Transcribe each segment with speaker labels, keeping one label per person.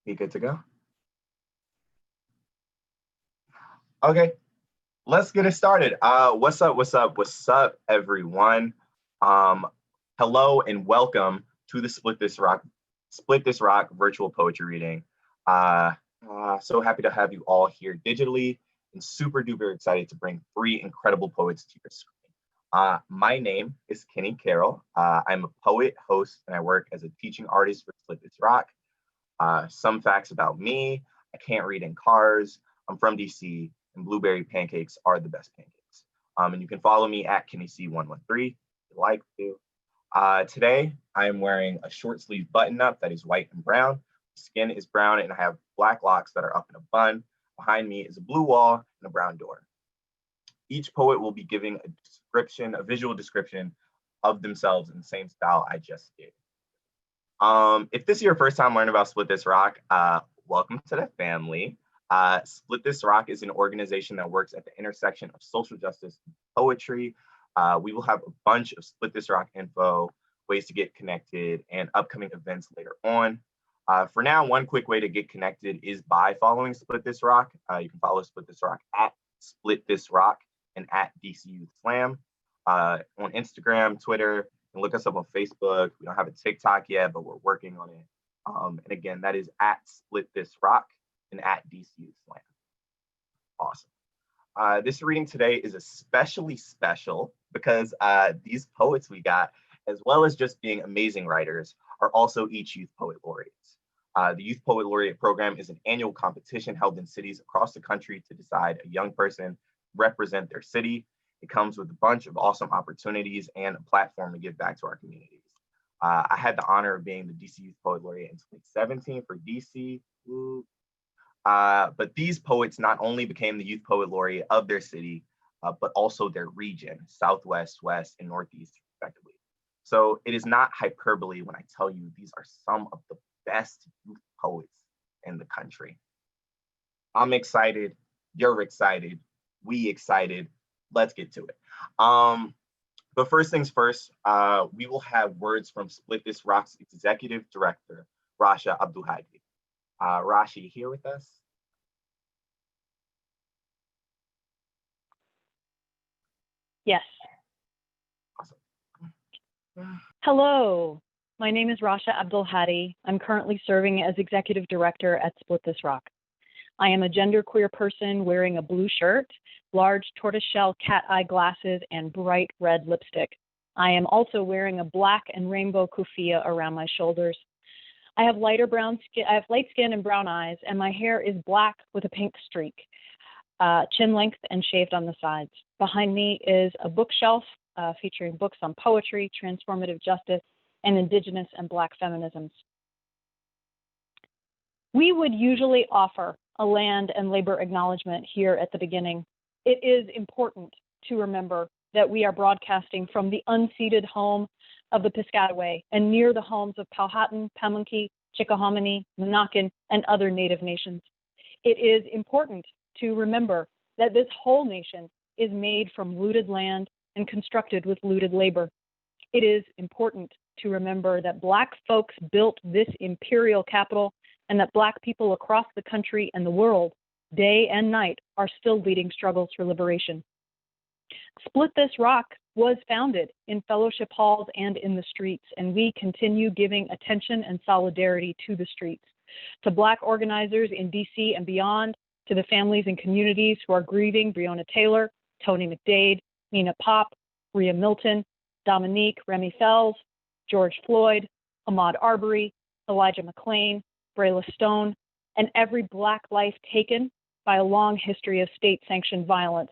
Speaker 1: We good to go? Okay, let's get it started. What's up, everyone? Hello and welcome to the Split This Rock virtual poetry reading. So happy to have you all here digitally and super duper excited to bring three incredible poets to your screen. My name is Kenny Carroll. I'm a poet, host, and I work as a teaching artist for Split This Rock. Some facts about me: I can't read in cars, I'm from DC, and blueberry pancakes are the best pancakes. And you can follow me at KennyC113 if you like to. Today, I am wearing a short sleeve button up that is white and brown. Skin is brown and I have black locks that are up in a bun. Behind me is a blue wall and a brown door. Each poet will be giving a visual description of themselves in the same style I just did. If this is your first time learning about Split This Rock, welcome to the family. Split This Rock is an organization that works at the intersection of social justice and poetry. We will have a bunch of Split This Rock info, ways to get connected, and upcoming events later on. For now, one quick way to get connected is by following Split This Rock. You can follow Split This Rock at Split This Rock and at DC Youth Slam on Instagram, Twitter. And look us up on Facebook. We don't have a TikTok yet, but we're working on it. And again, that is at Split This Rock and at DC Youth Slam. Awesome. This reading today is especially special because these poets we got, as well as just being amazing writers, are also each Youth Poet Laureates. The Youth Poet Laureate program is an annual competition held in cities across the country to decide a young person represent their city. It comes with a bunch of awesome opportunities and a platform to give back to our communities. I had the honor of being the DC Youth Poet Laureate in 2017 for DC. But these poets not only became the Youth Poet Laureate of their city, but also their region, Southwest, West, and Northeast, respectively. So it is not hyperbole when I tell you these are some of the best youth poets in the country. I'm excited, you're excited, we excited. Let's get to it. But first things first, we will have words from Split This Rock's executive director, Rasha Abdulhadi. Rashi, here with us?
Speaker 2: Yes.
Speaker 1: Awesome.
Speaker 2: Hello, my name is Rasha Abdulhadi. I'm currently serving as executive director at Split This Rock. I am a genderqueer person wearing a blue shirt, large tortoiseshell cat eye glasses, and bright red lipstick. I am also wearing a black and rainbow kufiya around my shoulders. I have light skin and brown eyes, and my hair is black with a pink streak, chin length and shaved on the sides. Behind me is a bookshelf featuring books on poetry, transformative justice, and Indigenous and Black feminisms. We would usually offer a land and labor acknowledgement here at the beginning. It is important to remember that we are broadcasting from the unceded home of the Piscataway and near the homes of Powhatan, Pamunkey, Chickahominy, Monacan, and other Native nations. It is important to remember that this whole nation is made from looted land and constructed with looted labor. It is important to remember that Black folks built this imperial capital and that Black people across the country and the world, day and night, are still leading struggles for liberation. Split This Rock was founded in fellowship halls and in the streets, and we continue giving attention and solidarity to the streets, to Black organizers in DC and beyond, to the families and communities who are grieving Breonna Taylor, Tony McDade, Nina Pop, Rhea Milton, Dominique Remy Fells, George Floyd, Ahmaud Arbery, Elijah McClain, Brayla Stone, and every Black life taken by a long history of state-sanctioned violence,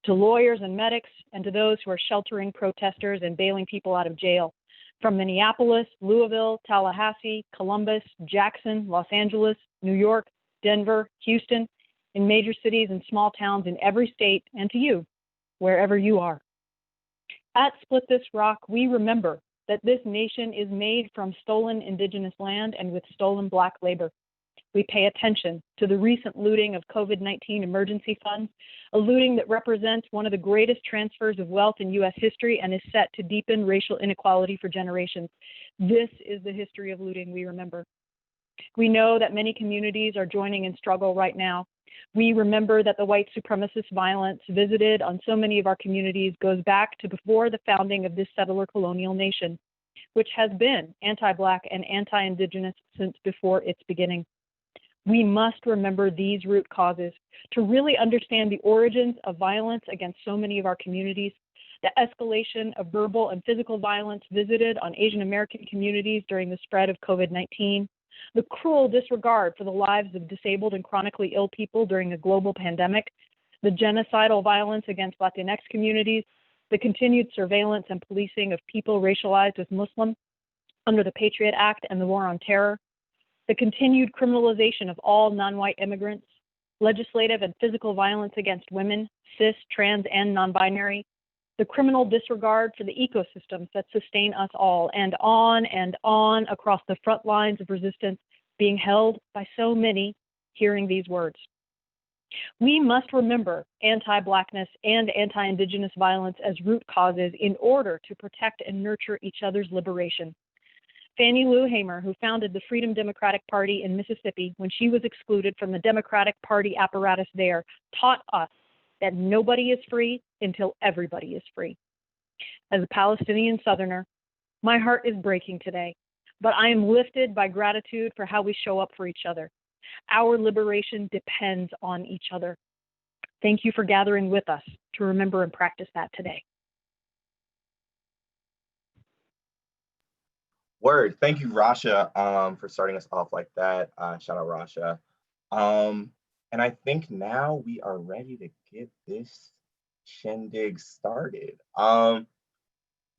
Speaker 2: to lawyers and medics, and to those who are sheltering protesters and bailing people out of jail, from Minneapolis, Louisville, Tallahassee, Columbus, Jackson, Los Angeles, New York, Denver, Houston, in major cities and small towns in every state, and to you, wherever you are. At Split This Rock, we remember that this nation is made from stolen Indigenous land and with stolen Black labor. We pay attention to the recent looting of COVID-19 emergency funds, a looting that represents one of the greatest transfers of wealth in U.S. history and is set to deepen racial inequality for generations. This is the history of looting we remember. We know that many communities are joining in struggle right now. We remember that the white supremacist violence visited on so many of our communities goes back to before the founding of this settler colonial nation, which has been anti-Black and anti-Indigenous since before its beginning. We must remember these root causes to really understand the origins of violence against so many of our communities, the escalation of verbal and physical violence visited on Asian American communities during the spread of COVID-19, the cruel disregard for the lives of disabled and chronically ill people during a global pandemic, the genocidal violence against Latinx communities, the continued surveillance and policing of people racialized as Muslim under the Patriot Act and the War on Terror, the continued criminalization of all non-white immigrants, legislative and physical violence against women, cis, trans, and non-binary, the criminal disregard for the ecosystems that sustain us all, and on across the front lines of resistance being held by so many hearing these words. We must remember anti-Blackness and anti-Indigenous violence as root causes in order to protect and nurture each other's liberation. Fannie Lou Hamer, who founded the Freedom Democratic Party in Mississippi when she was excluded from the Democratic Party apparatus there, taught us that nobody is free until everybody is free. As a Palestinian Southerner, my heart is breaking today, but I am lifted by gratitude for how we show up for each other. Our liberation depends on each other. Thank you for gathering with us to remember and practice that today.
Speaker 1: Word. Thank you, Rasha, for starting us off like that. Shout out Rasha. And I think now we are ready to get this shindig started.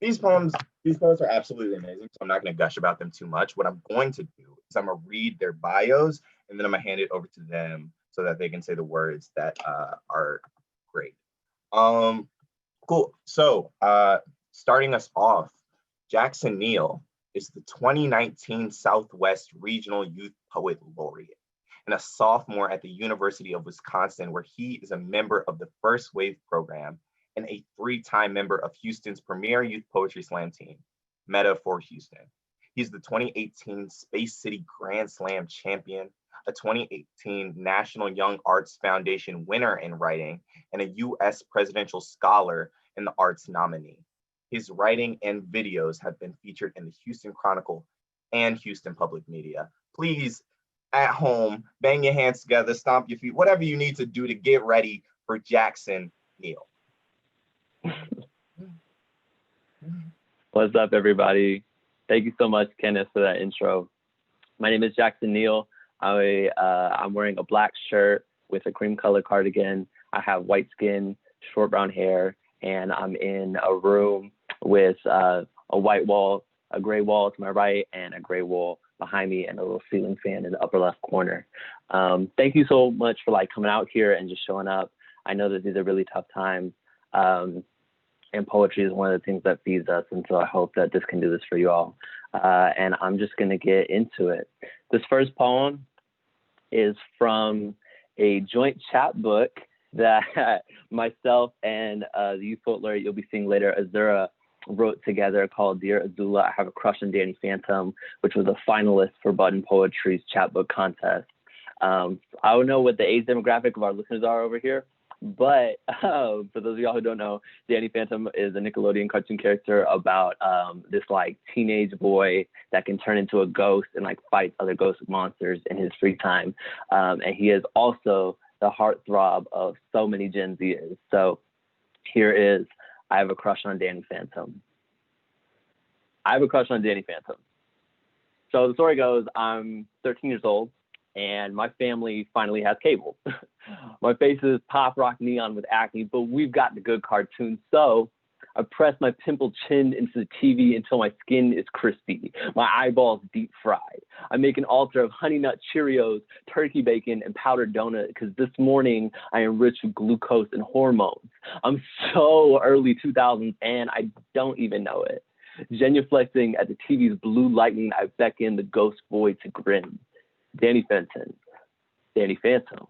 Speaker 1: These poems are absolutely amazing, so I'm not going to gush about them too much. What I'm going to do is I'm going to read their bios, and then I'm going to hand it over to them so that they can say the words that are great. Cool. So starting us off, Jackson Neal is the 2019 Southwest Regional Youth Poet Laureate and a sophomore at the University of Wisconsin, where he is a member of the First Wave program and a 3-time member of Houston's premier youth poetry slam team, Meta for Houston. He's the 2018 Space City Grand Slam champion, a 2018 National YoungArts Foundation winner in writing, and a U.S. Presidential Scholar in the Arts nominee. His writing and videos have been featured in the Houston Chronicle and Houston Public Media. Please, at home, bang your hands together, stomp your feet, whatever you need to do to get ready for Jackson Neal.
Speaker 3: What's up, everybody? Thank you so much, Kenneth, for that intro. My name is Jackson Neal. I'm wearing a black shirt with a cream color cardigan. I have white skin, short brown hair, and I'm in a room with a white wall, a gray wall to my right, and a gray wall behind me, and a little ceiling fan in the upper left corner. Thank you so much for coming out here and just showing up. I know that these are really tough times, and poetry is one of the things that feeds us, and so I hope that this can do this for you all. And I'm just gonna get into it. This first poem is from a joint chapbook that myself and the youth poet laureate you'll be seeing later, Azura, wrote together, called Dear Azula, I Have a Crush on Danny Phantom, which was a finalist for Button Poetry's chapbook contest. I don't know what the age demographic of our listeners are over here, but for those of y'all who don't know, Danny Phantom is a Nickelodeon cartoon character about this teenage boy that can turn into a ghost and fight other ghost monsters in his free time. And he is also the heartthrob of so many Gen Zers. So here is I Have a Crush on Danny Phantom. I have a crush on Danny Phantom. So the story goes, I'm 13 years old and my family finally has cable. My face is pop rock neon with acne, but we've got the good cartoons. So I press my pimpled chin into the TV until my skin is crispy, my eyeballs deep fried. I make an altar of Honey Nut Cheerios, turkey bacon, and powdered donut because this morning I enriched with glucose and hormones. I'm so early 2000s and I don't even know it. Genuflexing at the TV's blue lightning, I beckon the ghost void to grin. Danny Fenton, Danny Phantom.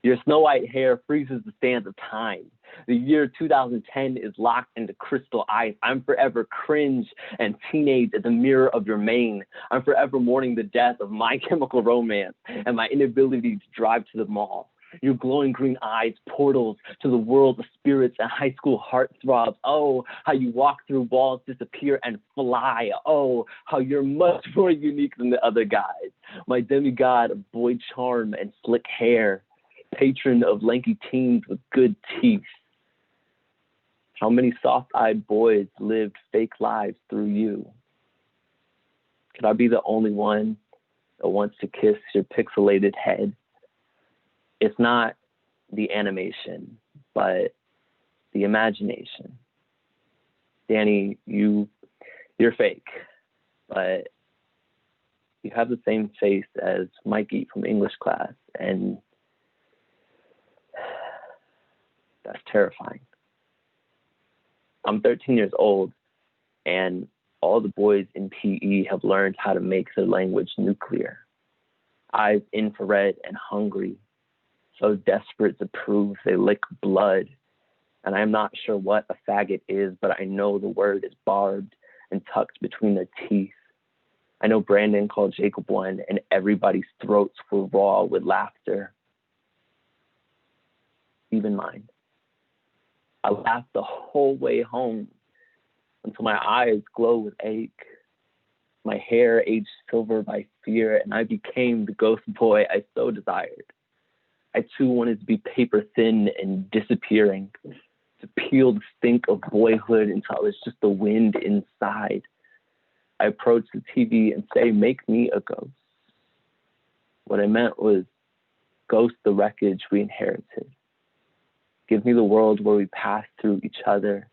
Speaker 3: Your snow white hair freezes the sands of time. The year 2010 is locked into crystal ice. I'm forever cringe and teenage at the mirror of your mane. I'm forever mourning the death of My Chemical Romance and my inability to drive to the mall. Your glowing green eyes, portals to the world of spirits and high school heartthrobs. Oh, how you walk through walls, disappear, and fly. Oh, how you're much more unique than the other guys. My demigod of boy charm and slick hair. Patron of lanky teens with good teeth. How many soft-eyed boys lived fake lives through you? Could I be the only one that wants to kiss your pixelated head? It's not the animation, but the imagination. Danny, you're fake, but you have the same face as Mikey from English class, and that's terrifying. I'm 13 years old, and all the boys in PE have learned how to make their language nuclear. Eyes infrared and hungry, so desperate to prove they lick blood. And I'm not sure what a faggot is, but I know the word is barbed and tucked between their teeth. I know Brandon called Jacob one, and everybody's throats were raw with laughter. Even mine. I laughed the whole way home until my eyes glow with ache. My hair aged silver by fear, and I became the ghost boy I so desired. I too wanted to be paper thin and disappearing, to peel the stink of boyhood until I was just the wind inside. I approached the TV and say, make me a ghost. What I meant was, ghost the wreckage we inherited. Give me the world where we pass through each other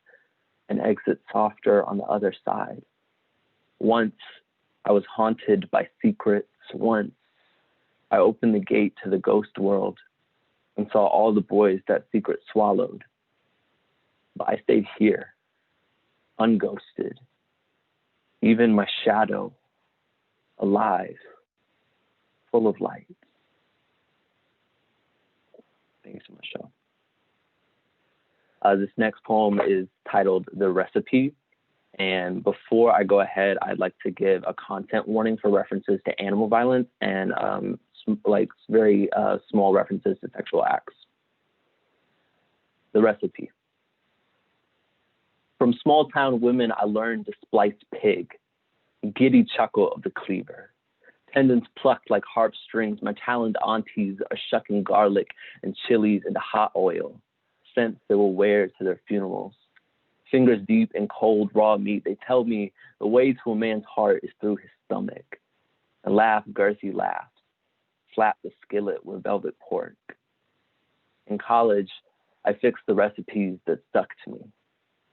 Speaker 3: and exit softer on the other side. Once I was haunted by secrets. Once I opened the gate to the ghost world and saw all the boys that secret swallowed. But I stayed here, unghosted, even my shadow, alive, full of light. Thank you so much, Joe. This next poem is titled The Recipe. And before I go ahead, I'd like to give a content warning for references to animal violence and very small references to sexual acts. The Recipe. From small town women, I learned to splice pig, giddy chuckle of the cleaver. Tendons plucked like harp strings, my taloned aunties are shucking garlic and chilies into hot oil, scents they will wear to their funerals. Fingers deep in cold, raw meat, they tell me the way to a man's heart is through his stomach. And laugh, girthy laughs, slap the skillet with velvet pork. In college, I fixed the recipes that stuck to me.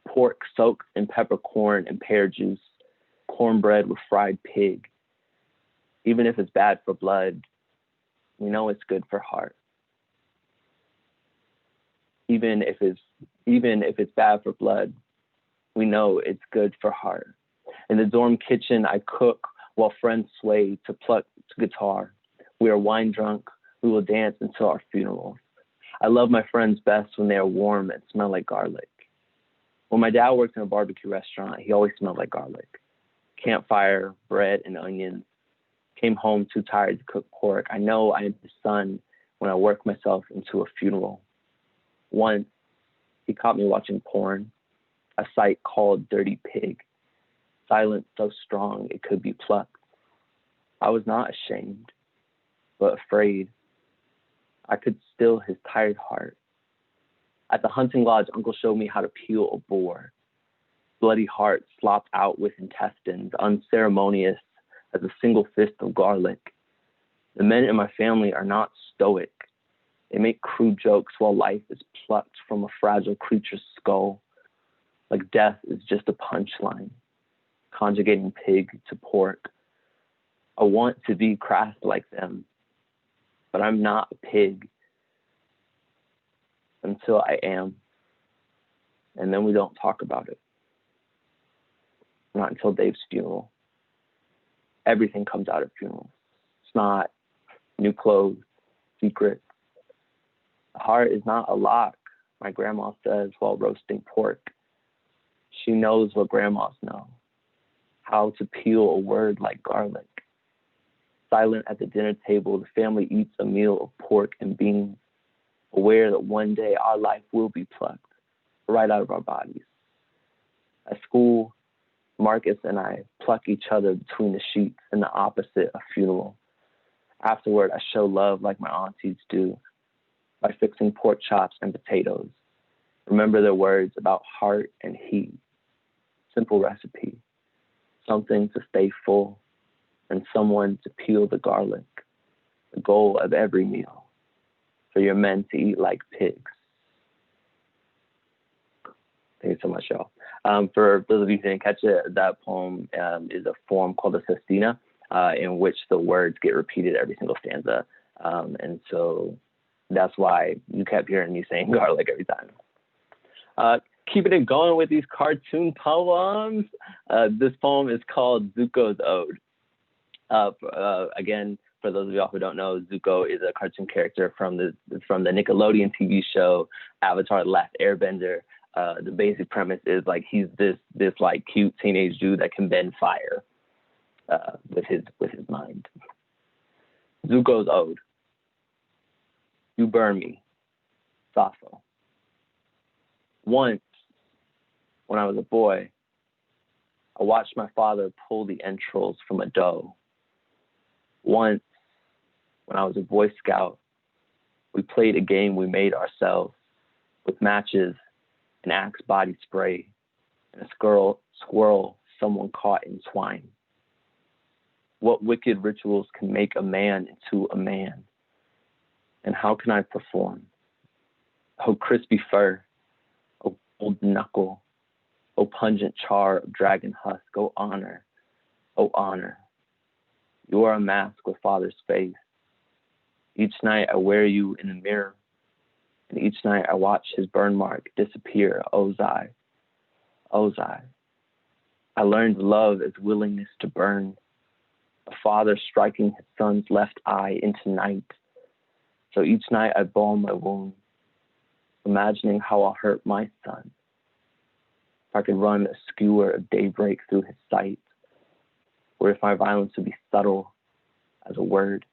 Speaker 3: Pork soaked in peppercorn and pear juice, cornbread with fried pig. Even if it's bad for blood, we know it's good for heart. Even if it's bad for blood, we know it's good for heart. In the dorm kitchen, I cook while friends sway to plucked guitar. We are wine drunk. We will dance until our funerals. I love my friends best when they are warm and smell like garlic. When my dad worked in a barbecue restaurant, he always smelled like garlic. Campfire, bread, and onions. Came home too tired to cook pork. I know I am his son when I work myself into a funeral. Once, he caught me watching porn, a site called Dirty Pig, silence so strong it could be plucked. I was not ashamed, but afraid. I could still his tired heart. At the hunting lodge, Uncle showed me how to peel a boar. Bloody heart slopped out with intestines, unceremonious as a single fist of garlic. The men in my family are not stoic. They make crude jokes while life is plucked from a fragile creature's skull, like death is just a punchline, conjugating pig to pork. I want to be crass like them, but I'm not a pig until I am, and then we don't talk about it. Not until Dave's funeral. Everything comes out at funerals. It's not new clothes, secrets. The heart is not a lock, my grandma says while roasting pork. She knows what grandmas know, how to peel a word like garlic. Silent at the dinner table, the family eats a meal of pork and beans, aware that one day our life will be plucked right out of our bodies. At school, Marcus and I pluck each other between the sheets in the opposite of funeral. Afterward, I show love like my aunties do by fixing pork chops and potatoes. Remember their words about heart and heat. Simple recipe, something to stay full and someone to peel the garlic. The goal of every meal, for your men to eat like pigs. Thank you so much, y'all. For those of you who didn't catch it, that poem is a form called a sestina, in which the words get repeated every single stanza. And so that's why you kept hearing me saying garlic every time. Keeping it going with these cartoon poems. This poem is called Zuko's Ode. Again, for those of y'all who don't know, Zuko is a cartoon character from the Nickelodeon TV show Avatar: The Last Airbender. The basic premise is like he's this like cute teenage dude that can bend fire with his mind. Zuko's Ode. You burn me, Sappho. Once, when I was a boy, I watched my father pull the entrails from a doe. Once, when I was a Boy Scout, we played a game we made ourselves with matches, an Axe body spray, and a squirrel someone caught in twine. What wicked rituals can make a man into a man? And how can I perform? Oh, crispy fur, oh, gold knuckle, oh, pungent char of dragon husk, oh, honor, oh, honor. You are a mask with father's face. Each night I wear you in the mirror, and each night I watch his burn mark disappear, Ozai, Ozai. I learned love as willingness to burn, a father striking his son's left eye into night. So each night I balm my wound, imagining how I'll hurt my son. If I could run a skewer of daybreak through his sight, or if my violence would be subtle as a word.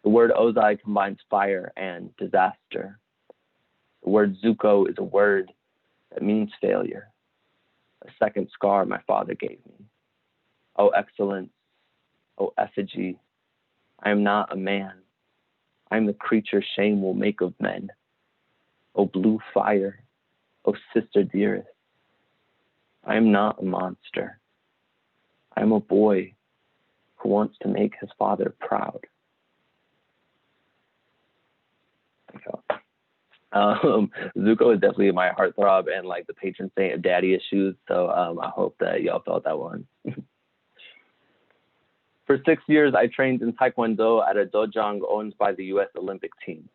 Speaker 3: The word Ozai combines fire and disaster. The word Zuko is a word that means failure, a second scar my father gave me. Oh, excellence, oh, effigy, I am not a man. I am the creature shame will make of men. Oh, blue fire, oh, sister dearest, I am not a monster. I am a boy who wants to make his father proud. Zuko is definitely my heartthrob and like the patron saint of daddy issues. So I hope that y'all felt that one. For 6 years, I trained in Taekwondo at a dojang owned by the U.S. Olympic team.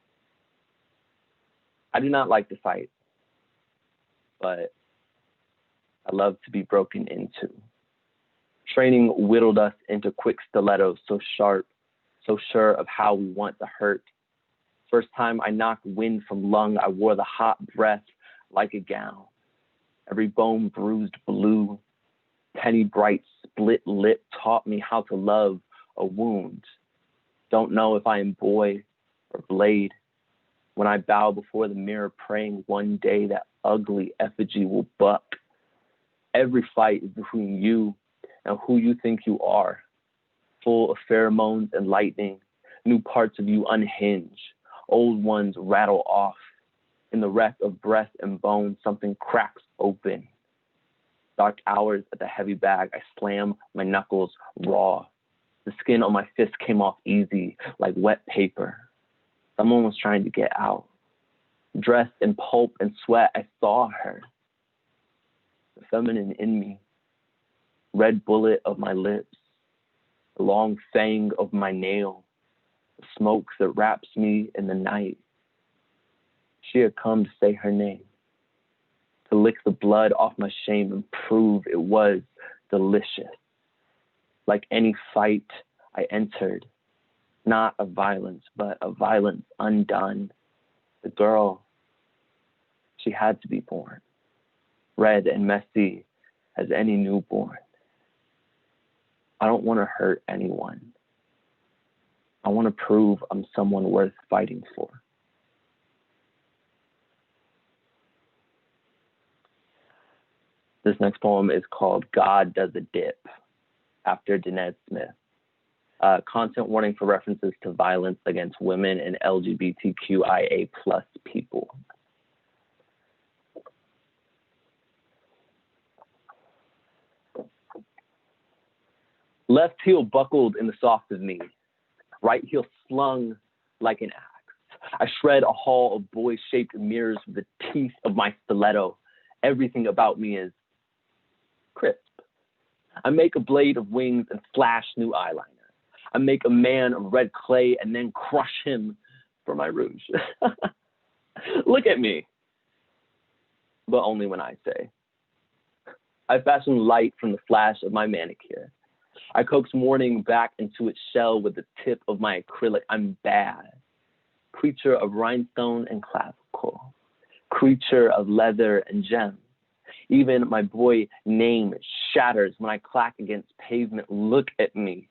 Speaker 3: I do not like to fight, but I love to be broken into. Training whittled us into quick stilettos, so sharp, so sure of how we want to hurt. First time I knocked wind from lung, I wore the hot breath like a gown. Every bone bruised blue, penny bright split lip taught me how to love a wound. Don't know if I am boy or blade. When I bow before the mirror praying one day that ugly effigy will buck. Every fight is between you and who you think you are. Full of pheromones and lightning, new parts of you unhinge. Old ones rattle off. In the wreck of breath and bone, something cracks open. Dark hours at the heavy bag, I slam my knuckles raw. The skin on my fist came off easy, like wet paper. Someone was trying to get out. Dressed in pulp and sweat, I saw her. The feminine in me. Red bullet of my lips. The long fang of my nail. The smoke that wraps me in the night. She had come to say her name. To lick the blood off my shame and prove it was delicious. Like any fight I entered, not a violence, but a violence undone. The girl, she had to be born, red and messy as any newborn. I don't want to hurt anyone. I want to prove I'm someone worth fighting for. This next poem is called God Does a Dip, after Danette Smith. Content warning for references to violence against women and LGBTQIA+ people. Left heel buckled in the softest knee, right heel slung like an axe. I shred a hall of boy-shaped mirrors with the teeth of my stiletto. Everything about me is crisp. I make a blade of wings and flash new eyeliner. I make a man of red clay and then crush him for my rouge. Look at me, but only when I say. I fashion light from the flash of my manicure. I coax morning back into its shell with the tip of my acrylic. I'm bad. Creature of rhinestone and clavicle. Creature of leather and gems. Even my boy name shatters when I clack against pavement. Look at me.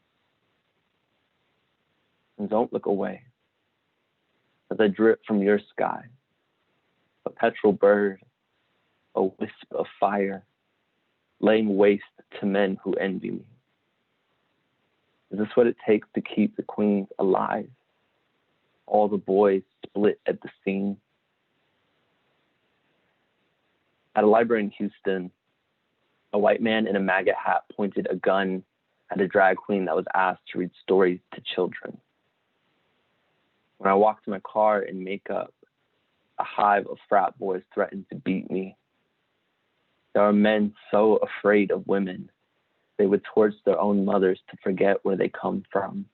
Speaker 3: And don't look away as I drip from your sky. A petrol bird, a wisp of fire, laying waste to men who envy me. Is this what it takes to keep the queens alive? All the boys split at the seams. At a library in Houston, a white man in a MAGA hat pointed a gun at a drag queen that was asked to read stories to children. When I walked to my car in makeup, a hive of frat boys threatened to beat me. There are men so afraid of women, they would torch their own mothers to forget where they come from.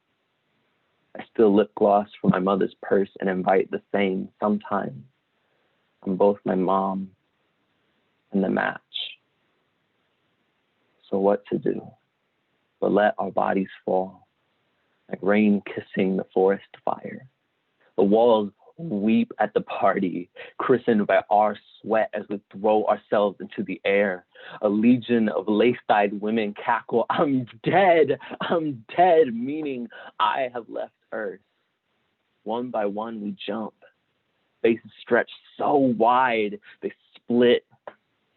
Speaker 3: I steal lip gloss from my mother's purse and invite the same sometimes. I'm both my mom and the match. So what to do but let our bodies fall, like rain kissing the forest fire. The walls weep at the party, christened by our sweat as we throw ourselves into the air. A legion of lace-dyed women cackle, I'm dead, meaning I have left Earth. One by one we jump, faces stretched so wide, they split.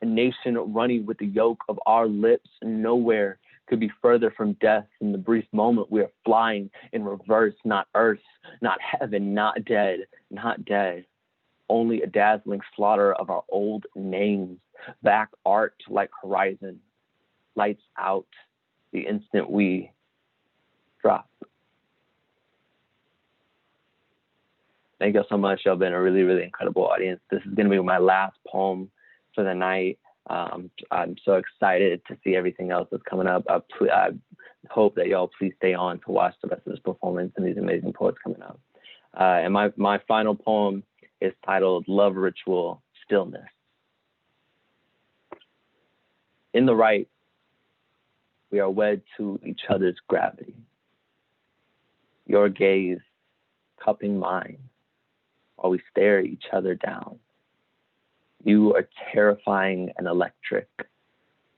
Speaker 3: A nation running with the yoke of our lips, nowhere could be further from death in the brief moment we are flying in reverse, not earth, not heaven, not dead, only a dazzling slaughter of our old names, back arced like horizon, lights out the instant we drop. Thank you so much. Y'all been a really, really incredible audience. This is gonna be my last poem for the night. I'm so excited to see everything else that's coming up. I hope that y'all please stay on to watch the rest of this performance and these amazing poets coming up. And my final poem is titled Love Ritual Stillness. In the right, we are wed to each other's gravity. Your gaze cupping mine while we stare each other down. You are terrifying and electric.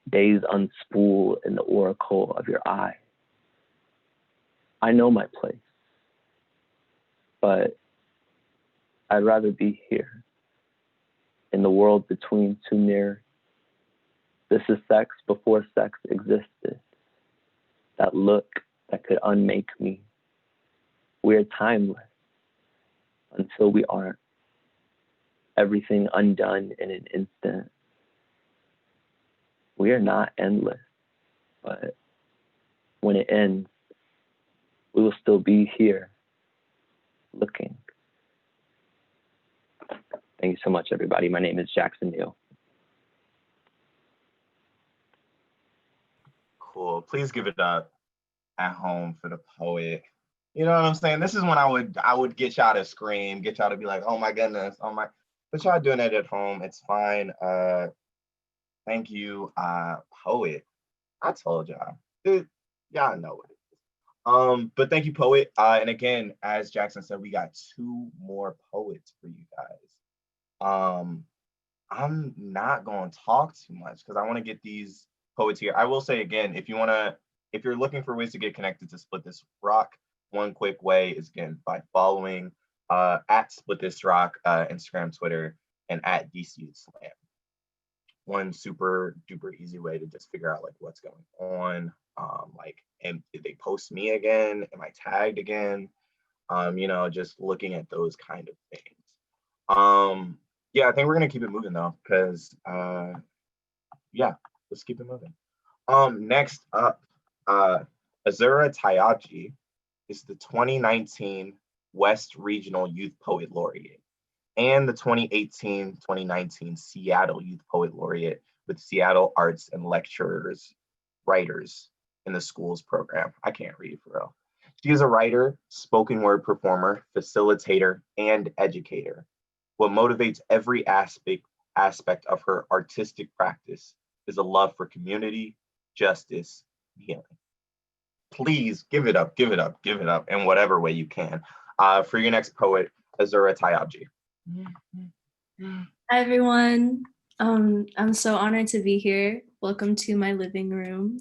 Speaker 3: Days unspool in the oracle of your eye. I know my place, but I'd rather be here in the world between two mirrors. This is sex before sex existed. That look that could unmake me. We're timeless until we aren't. Everything undone in an instant. We are not endless, but when it ends, we will still be here looking. Thank you so much, everybody. My name is Jackson Neal.
Speaker 1: Cool. Please give it up at home for the poet. You know what I'm saying? This is when I would get y'all to scream, get y'all to be like, oh my goodness, oh my. But y'all doing it at home. It's fine. Thank you, poet. I told y'all. Y'all know it. But thank you, poet. And again, as Jackson said, we got two more poets for you guys. I'm not going to talk too much because I want to get these poets here. I will say again, if you're looking for ways to get connected to Split This Rock, one quick way is again by following at Split This Rock, Instagram, Twitter, and at DC Slam. One super duper easy way to just figure out like what's going on. Like, and did they post me again? Am I tagged again? Just looking at those kind of things. Yeah, I think we're gonna keep it moving though, because yeah, let's keep it moving. Next up, Azura Tyabji is the 2019 West Regional Youth Poet Laureate and the 2018-2019 Seattle Youth Poet Laureate with Seattle Arts and Lecturers Writers in the Schools program. I can't read for real. She is a writer, spoken word performer, facilitator, and educator. What motivates every aspect of her artistic practice is a love for community, justice, healing. Please give it up in whatever way you can. For your next poet, Azura Tyabji.
Speaker 4: Hi, everyone. I'm so honored to be here. Welcome to my living room.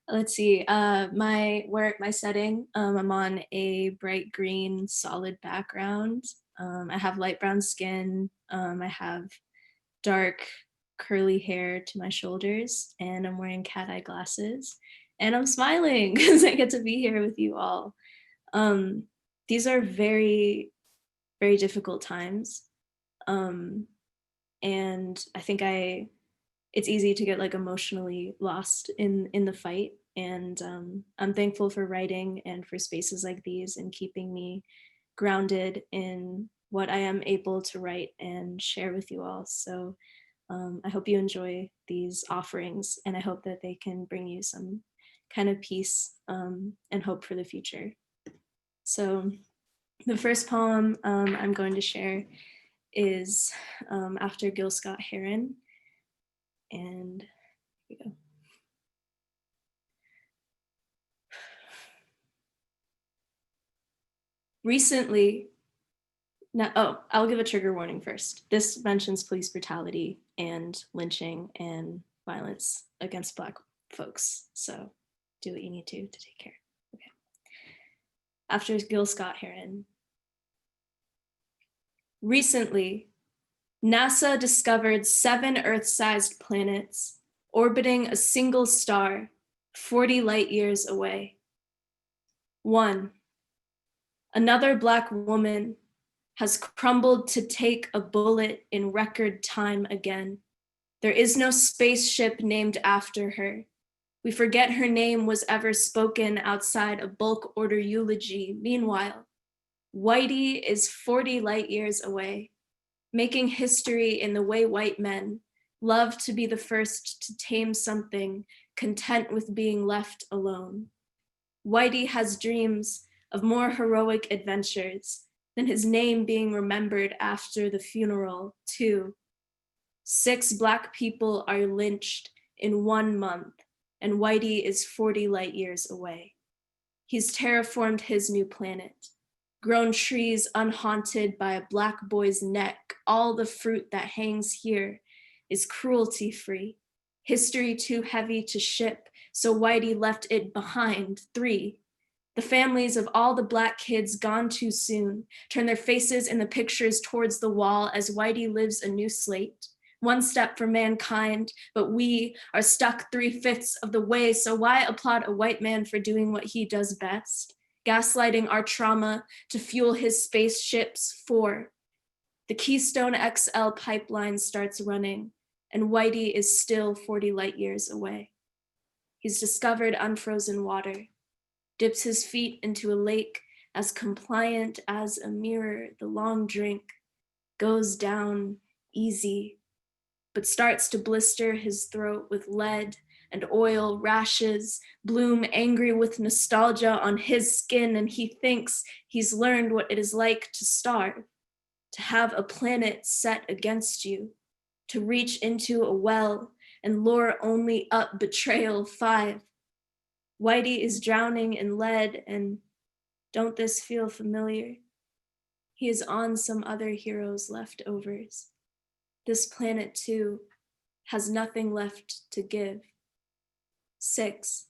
Speaker 4: Let's see, my setting, I'm on a bright green solid background. I have light brown skin. I have dark curly hair to my shoulders, and I'm wearing cat eye glasses, and I'm smiling because I get to be here with you all. These are very, very difficult times. And I think it's easy to get like emotionally lost in the fight. And I'm thankful for writing and for spaces like these and keeping me grounded in what I am able to write and share with you all. So I hope you enjoy these offerings, and I hope that they can bring you some kind of peace and hope for the future. So the first poem I'm going to share is after Gil Scott-Heron. And here we go. Recently, I'll give a trigger warning first. This mentions police brutality and lynching and violence against Black folks. So do what you need to take care. Okay. After Gil Scott-Heron. Recently, NASA discovered 7 Earth-sized planets orbiting a single star 40 light years away. 1. Another Black woman has crumbled to take a bullet in record time again. There is no spaceship named after her. We forget her name was ever spoken outside a bulk order eulogy. Meanwhile, Whitey is 40 light years away, making history in the way white men love to be the first to tame something, content with being left alone. Whitey has dreams of more heroic adventures than his name being remembered after the funeral, too. 6 Black people are lynched in 1 month, and Whitey is 40 light years away. He's terraformed his new planet, grown trees unhaunted by a Black boy's neck. All the fruit that hangs here is cruelty-free. History too heavy to ship, so Whitey left it behind. 3. The families of all the Black kids gone too soon turn their faces in the pictures towards the wall as Whitey lives a new slate. 1 step for mankind, but we are stuck 3/5 of the way, so why applaud a white man for doing what he does best? Gaslighting our trauma to fuel his spaceships. 4. The Keystone XL pipeline starts running, and Whitey is still 40 light years away. He's discovered unfrozen water, dips his feet into a lake as compliant as a mirror. The long drink goes down easy, but starts to blister his throat with lead and oil rashes, bloom angry with nostalgia on his skin, and he thinks he's learned what it is like to starve, to have a planet set against you, to reach into a well and lure only up betrayal. 5. Whitey is drowning in lead, and don't this feel familiar? He is on some other hero's leftovers. This planet, too, has nothing left to give. 6.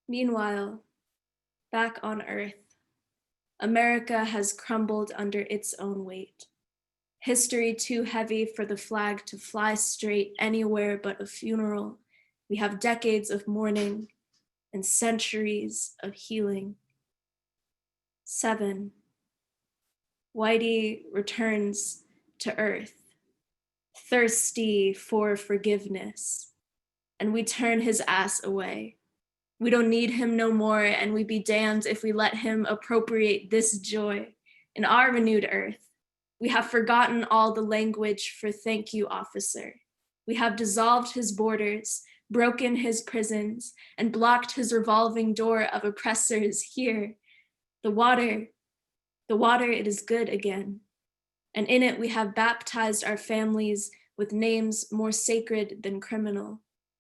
Speaker 4: Meanwhile, back on Earth, America has crumbled under its own weight. History too heavy for the flag to fly straight anywhere but a funeral. We have decades of mourning and centuries of healing. 7. Whitey returns to Earth, thirsty for forgiveness, and we turn his ass away. We don't need him no more, and we be damned if we let him appropriate this joy in our renewed Earth. We have forgotten all the language for thank you, officer. We have dissolved his borders, broken his prisons, and blocked his revolving door of oppressors here. The water, it is good again. And in it we have baptized our families with names more sacred than criminal.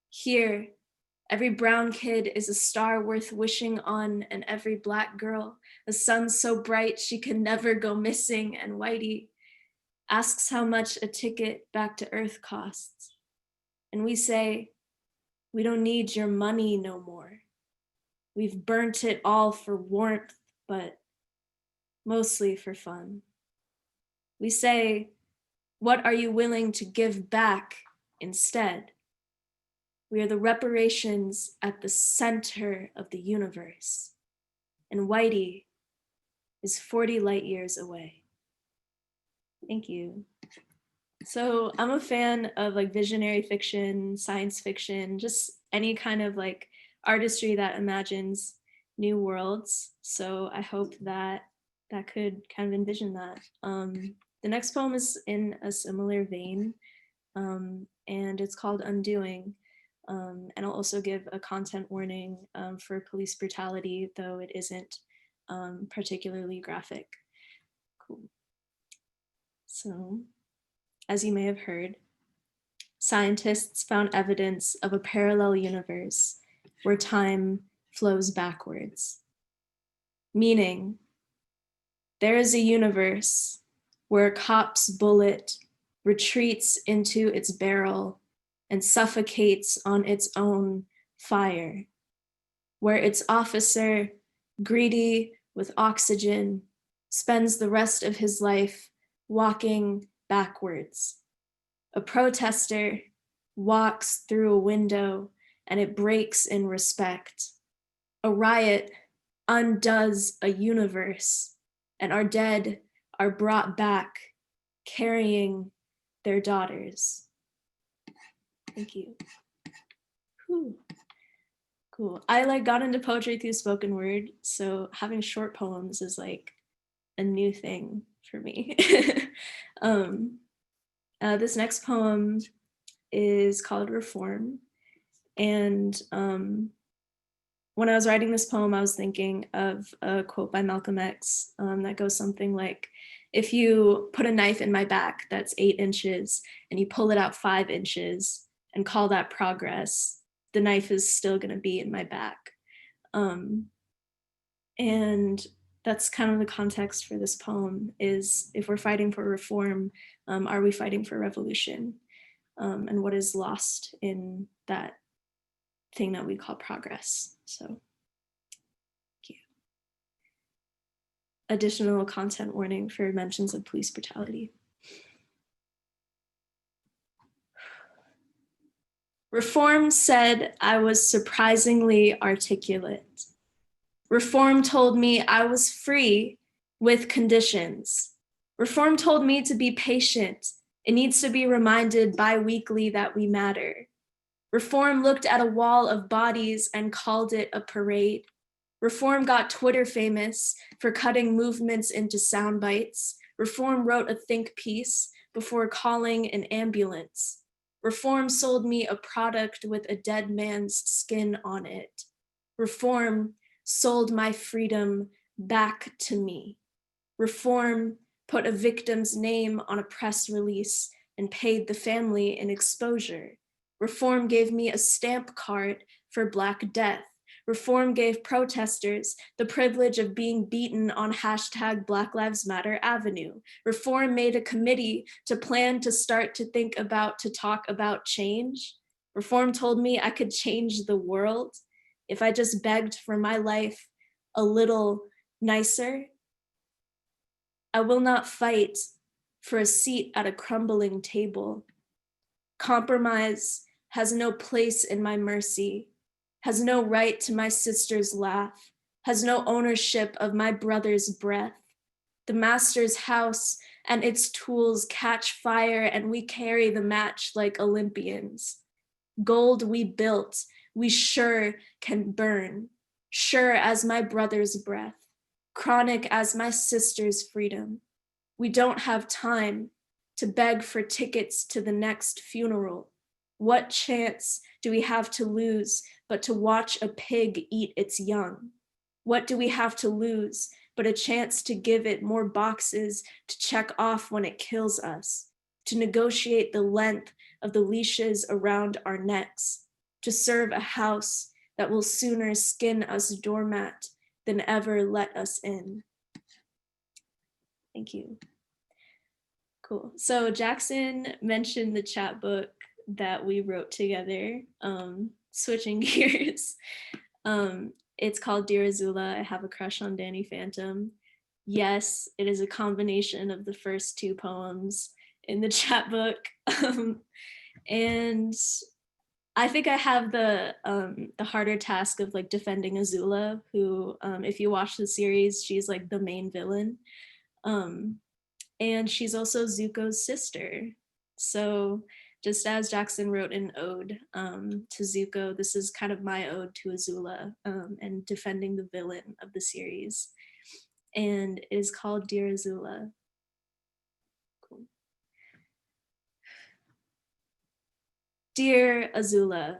Speaker 4: Here, every brown kid is a star worth wishing on, and every Black girl, a sun so bright she can never go missing. And Whitey asks how much a ticket back to Earth costs. And we say, we don't need your money no more. We've burnt it all for warmth, but mostly for fun. We say, what are you willing to give back instead? We are the reparations at the center of the universe, and Whitey is 40 light years away. Thank you. So I'm a fan of like visionary fiction, science fiction, just any kind of like artistry that imagines new worlds. So I hope that that could kind of envision that. The next poem is in a similar vein, and it's called Undoing. And I'll also give a content warning for police brutality, though it isn't particularly graphic. Cool. So, as you may have heard, scientists found evidence of a parallel universe where time flows backwards. Meaning, there is a universe where a cop's bullet retreats into its barrel and suffocates on its own fire, where its officer, greedy with oxygen, spends the rest of his life walking backwards. A protester walks through a window and it breaks in respect. A riot undoes a universe, and our dead are brought back carrying their daughters. Thank you. Whew. Cool. I got into poetry through spoken word, so having short poems is like a new thing for me. This next poem is called Reform. And when I was writing this poem, I was thinking of a quote by Malcolm X that goes something like, if you put a knife in my back that's 8 inches and you pull it out 5 inches and call that progress, the knife is still gonna be in my back. And that's kind of the context for this poem is, if we're fighting for reform, are we fighting for revolution? And what is lost in that thing that we call progress? So, thank you. Additional content warning for mentions of police brutality. Reform said I was surprisingly articulate. Reform told me I was free with conditions. Reform told me to be patient. It needs to be reminded bi-weekly that we matter. Reform looked at a wall of bodies and called it a parade. Reform got Twitter famous for cutting movements into sound bites. Reform wrote a think piece before calling an ambulance. Reform sold me a product with a dead man's skin on it. Reform sold my freedom back to me. Reform put a victim's name on a press release and paid the family an exposure. Reform gave me a stamp card for Black Death. Reform gave protesters the privilege of being beaten on hashtag Black Lives Matter Avenue. Reform made a committee to plan, to start, to think about, to talk about change. Reform told me I could change the world if I just begged for my life a little nicer. I will not fight for a seat at a crumbling table. Compromise has no place in my mercy, has no right to my sister's laugh, has no ownership of my brother's breath. The master's house and its tools catch fire, and we carry the match like Olympians. Gold we built, we sure can burn, sure as my brother's breath, chronic as my sister's freedom. We don't have time to beg for tickets to the next funeral. What chance do we have to lose but to watch a pig eat its young? What do we have to lose but a chance to give it more boxes to check off when it kills us, to negotiate the length of the leashes around our necks, to serve a house that will sooner skin us doormat than ever let us in? Thank you. Cool. So Jackson mentioned the chapbook that we wrote together, switching gears. It's called Dear Azula, I Have a Crush on Danny Phantom. Yes, it is a combination of the first two poems in the chapbook. And I think I have the harder task of like defending Azula, who, if you watch the series, she's like the main villain. And she's also Zuko's sister. So just as Jackson wrote an ode to Zuko, this is kind of my ode to Azula and defending the villain of the series. And it is called Dear Azula. Cool. Dear Azula,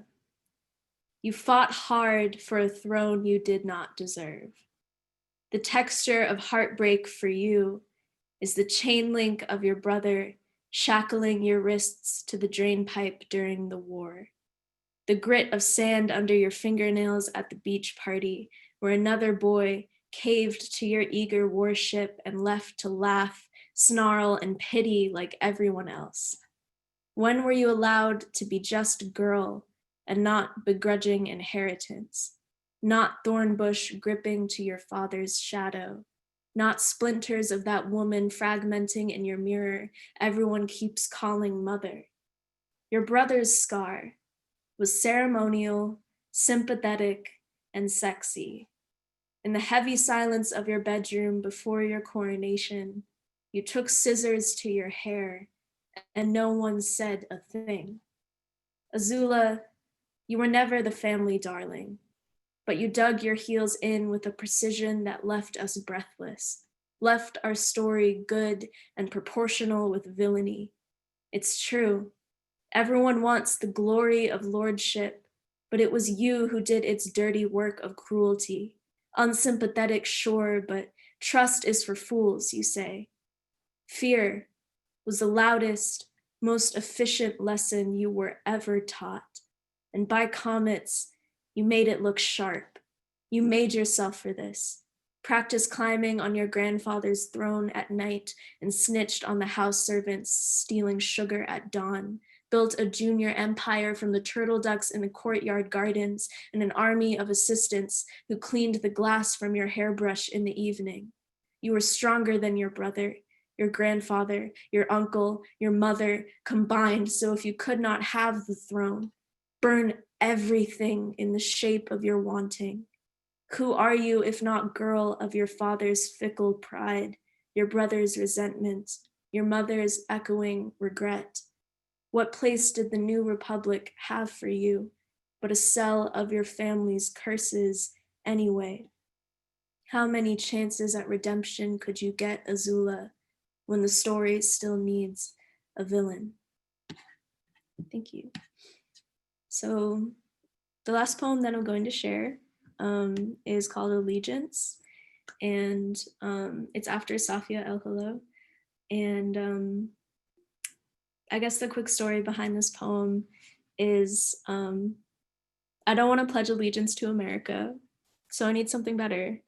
Speaker 4: you fought hard for a throne you did not deserve. The texture of heartbreak for you is the chain link of your brother shackling your wrists to the drain pipe during the war. The grit of sand under your fingernails at the beach party where another boy caved to your eager warship and left to laugh, snarl, and pity like everyone else. When were you allowed to be just girl and not begrudging inheritance? Not thorn bush gripping to your father's shadow, not splinters of that woman fragmenting in your mirror everyone keeps calling mother. Your brother's scar was ceremonial, sympathetic, and sexy. In the heavy silence of your bedroom before your coronation, you took scissors to your hair and no one said a thing. Azula, you were never the family darling, but you dug your heels in with a precision that left us breathless, left our story good and proportional with villainy. It's true, everyone wants the glory of lordship, but it was you who did its dirty work of cruelty. Unsympathetic, sure, but trust is for fools, you say. Fear was the loudest, most efficient lesson you were ever taught. And by comets, you made it look sharp. You made yourself for this. Practiced climbing on your grandfather's throne at night and snitched on the house servants stealing sugar at dawn. Built a junior empire from the turtle ducks in the courtyard gardens and an army of assistants who cleaned the glass from your hairbrush in the evening. You were stronger than your brother, your grandfather, your uncle, your mother combined, so if you could not have the throne, burn everything in the shape of your wanting. Who are you if not girl of your father's fickle pride, your brother's resentment, your mother's echoing regret? What place did the new republic have for you but a cell of your family's curses anyway? How many chances at redemption could you get, Azula, when the story still needs a villain? Thank you. So the last poem that I'm going to share is called Allegiance, and it's after Safia El Hello. And I guess the quick story behind this poem is I don't want to pledge allegiance to America, so I need something better.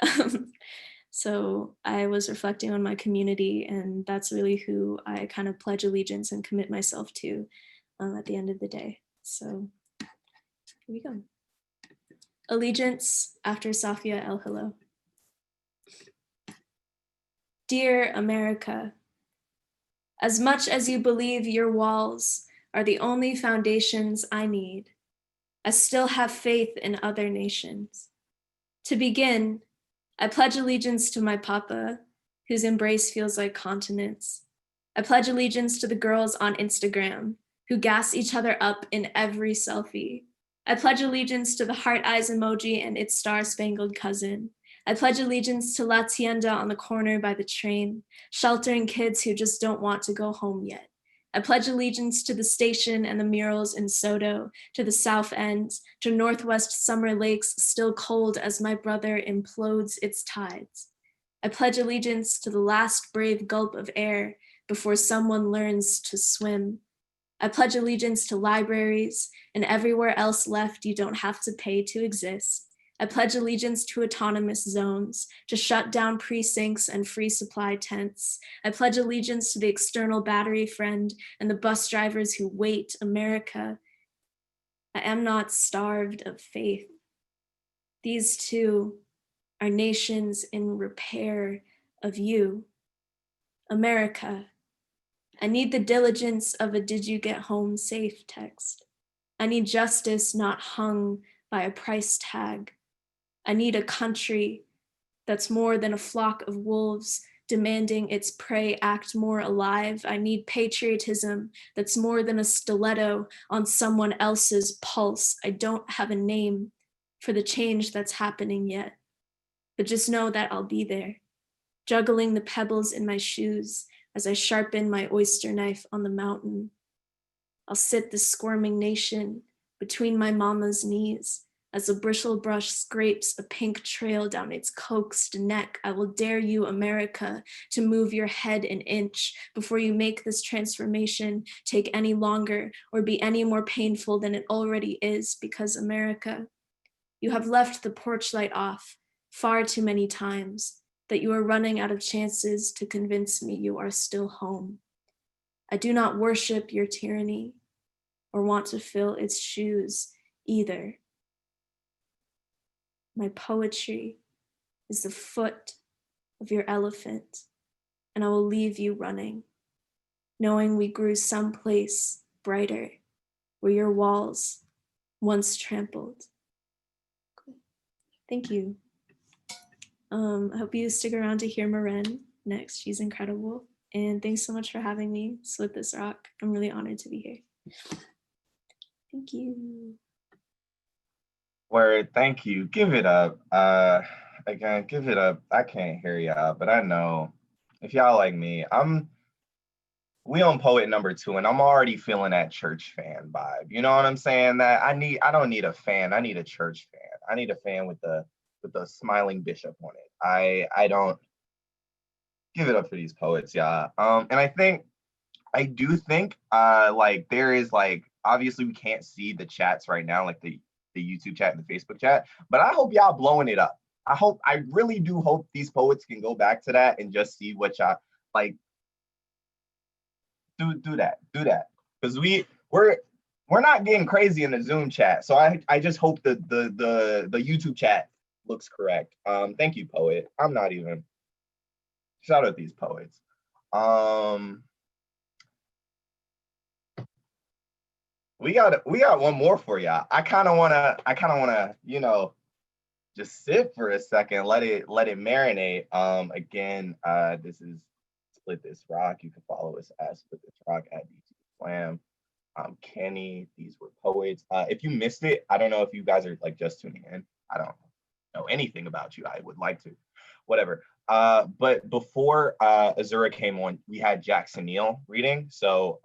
Speaker 4: So I was reflecting on my community, and that's really who I kind of pledge allegiance and commit myself to at the end of the day. So here we go. Allegiance after Safia El Hilo. Dear America, as much as you believe your walls are the only foundations I need, I still have faith in other nations. To begin, I pledge allegiance to my papa, whose embrace feels like continents. I pledge allegiance to the girls on Instagram, who gas each other up in every selfie. I pledge allegiance to the heart eyes emoji and its star-spangled cousin. I pledge allegiance to La Tienda on the corner by the train, sheltering kids who just don't want to go home yet. I pledge allegiance to the station and the murals in Soto, to the South End, to Northwest Summer Lakes still cold as my brother implodes its tides. I pledge allegiance to the last brave gulp of air before someone learns to swim. I pledge allegiance to libraries and everywhere else left you don't have to pay to exist. I pledge allegiance to autonomous zones, to shut down precincts and free supply tents. I pledge allegiance to the external battery friend and the bus drivers who wait America. I am not starved of faith. These two are nations in repair of you. America, I need the diligence of a "did you get home safe" text. I need justice not hung by a price tag. I need a country that's more than a flock of wolves demanding its prey act more alive. I need patriotism that's more than a stiletto on someone else's pulse. I don't have a name for the change that's happening yet, but just know that I'll be there, juggling the pebbles in my shoes as I sharpen my oyster knife on the mountain. I'll sit the squirming nation between my mama's knees as a bristle brush scrapes a pink trail down its coaxed neck. I will dare you, America, to move your head an inch before you make this transformation take any longer or be any more painful than it already is, because America, you have left the porch light off far too many times that you are running out of chances to convince me you are still home. I do not worship your tyranny or want to fill its shoes either. My poetry is the foot of your elephant, and I will leave you running, knowing we grew someplace brighter where your walls once trampled. Thank you. I hope you stick around to hear Maren next. She's incredible. And thanks so much for having me split this rock. I'm really honored to be here. Thank you.
Speaker 1: Word, thank you. Give it up. Again, give it up. I can't hear y'all, but I know if y'all like me, we on poet number 2, and I'm already feeling that church fan vibe. You know what I'm saying? That I don't need a fan. I need a church fan. I need a fan with the smiling bishop on it. I don't give it up for these poets, yeah. And I do think like there is like, obviously we can't see the chats right now, like the YouTube chat and the Facebook chat, but I hope y'all blowing it up. I really do hope these poets can go back to that and just see what y'all like. Do that, because we're not getting crazy in the Zoom chat. So I just hope that the YouTube chat looks correct. Thank you, poet. I'm not even. Shout out these poets. We got one more for y'all. I kind of wanna, you know, just sit for a second, let it marinate. Again, this is Split This Rock. You can follow us at Split This Rock at DT Slam. Kenny, these were poets. If you missed it, I don't know if you guys are like just tuning in. I don't know anything about you. I would like to, whatever. But before Azura came on, we had Jackson Neal reading. So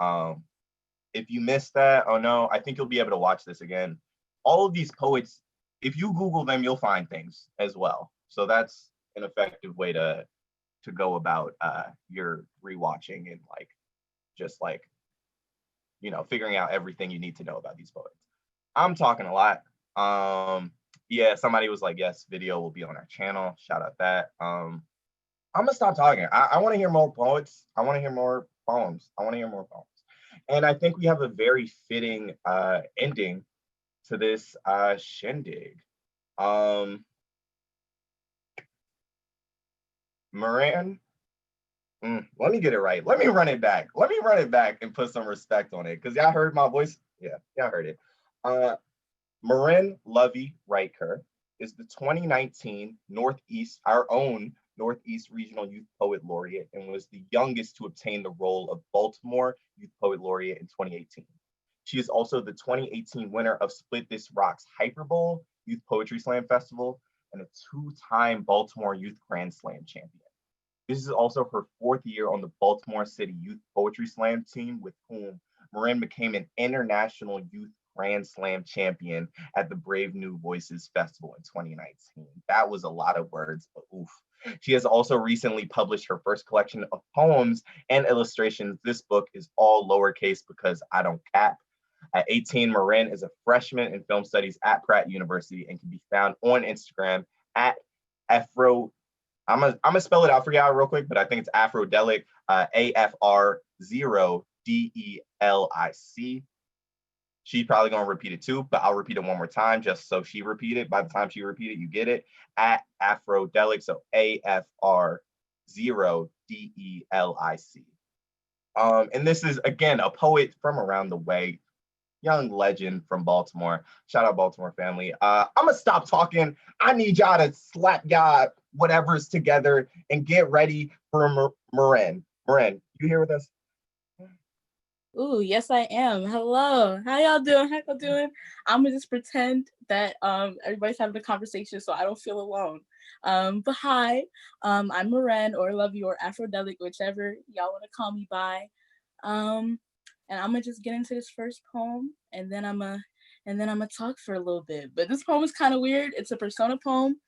Speaker 1: if you missed that, oh no, I think you'll be able to watch this again. All of these poets, if you Google them, you'll find things as well. So that's an effective way to go about your rewatching and like just like, you know, figuring out everything you need to know about these poets. I'm talking a lot. Yeah, somebody was like, yes, video will be on our channel. Shout out that. I'm gonna stop talking. I want to hear more poets. I want to hear more poems. I want to hear more poems. And I think we have a very fitting ending to this shindig. Maren, let me get it right. Let me run it back. Let me run it back and put some respect on it, because y'all heard my voice. Yeah, y'all heard it. Maren Wright-Kerr is the 2019 our own Northeast Regional Youth Poet Laureate, and was the youngest to obtain the role of Baltimore Youth Poet Laureate in 2018. She is also the 2018 winner of Split This Rock's Hyper Bowl Youth Poetry Slam Festival and a two-time Baltimore Youth Grand Slam champion. This is also her fourth year on the Baltimore City Youth Poetry Slam team, with whom Maren became an international youth Grand Slam champion at the Brave New Voices Festival in 2019. That was a lot of words, but oof. She has also recently published her first collection of poems and illustrations. This book is all lowercase because I don't cap. At 18, Maren is a freshman in film studies at Pratt University and can be found on Instagram at Afro. I'm gonna spell it out for y'all real quick, but I think it's Afrodelic, AFR0DELIC. She's probably gonna repeat it too, but I'll repeat it one more time just so she repeat it. By the time she repeat it, you get it. At Afrodelic, so AFR0DELIC. And this is again a poet from around the way, young legend from Baltimore. Shout out Baltimore family. I'm gonna stop talking. I need y'all to slap y'all whatever's together and get ready for Maren. Maren, you here with us?
Speaker 5: Ooh, yes, I am. Hello. How y'all doing? I'm gonna just pretend that everybody's having a conversation so I don't feel alone. But hi, I'm Maren, or Lovey, or Afrodelic, whichever y'all want to call me by. And I'm gonna just get into this first poem, and then I'm gonna talk for a little bit. But this poem is kind of weird. It's a persona poem.